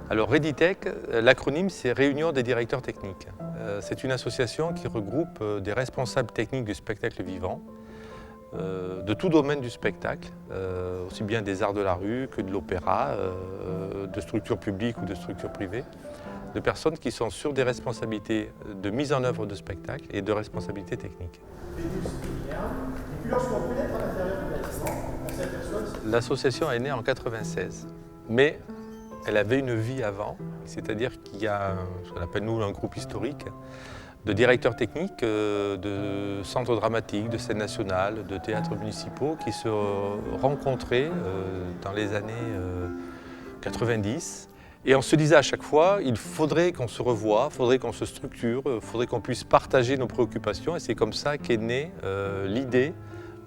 Alors Reditech, l'acronyme c'est Réunion des directeurs techniques. C'est une association qui regroupe des responsables techniques du spectacle vivant, de tout domaine du spectacle, aussi bien des arts de la rue que de l'opéra, de structures publiques ou de structures privées, de personnes qui sont sur des responsabilités de mise en œuvre de spectacle et de responsabilités techniques. L'association est née en 1996, mais elle avait une vie avant, c'est-à-dire qu'il y a ce qu'on appelle nous un groupe historique de directeurs techniques de centres dramatiques, de scènes nationales, de théâtres municipaux qui se rencontraient dans les années 90. Et on se disait à chaque fois, il faudrait qu'on se revoie, il faudrait qu'on se structure, il faudrait qu'on puisse partager nos préoccupations. Et c'est comme ça qu'est née l'idée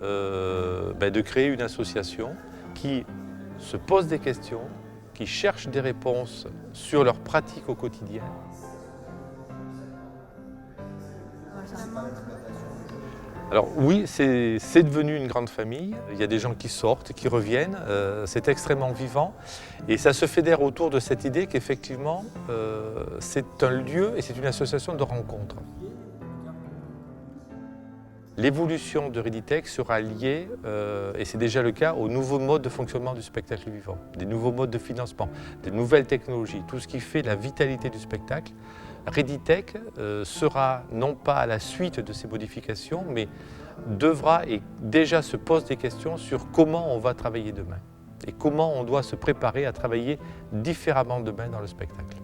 de créer une association qui se pose des questions, qui cherchent des réponses sur leurs pratiques au quotidien. Alors oui, c'est devenu une grande famille. Il y a des gens qui sortent, qui reviennent. C'est extrêmement vivant. Et ça se fédère autour de cette idée qu'effectivement, c'est un lieu et c'est une association de rencontre. L'évolution de Reditech sera liée, et c'est déjà le cas, aux nouveaux modes de fonctionnement du spectacle vivant, des nouveaux modes de financement, des nouvelles technologies, tout ce qui fait la vitalité du spectacle. Reditech sera non pas à la suite de ces modifications, mais devra et déjà se pose des questions sur comment on va travailler demain et comment on doit se préparer à travailler différemment demain dans le spectacle.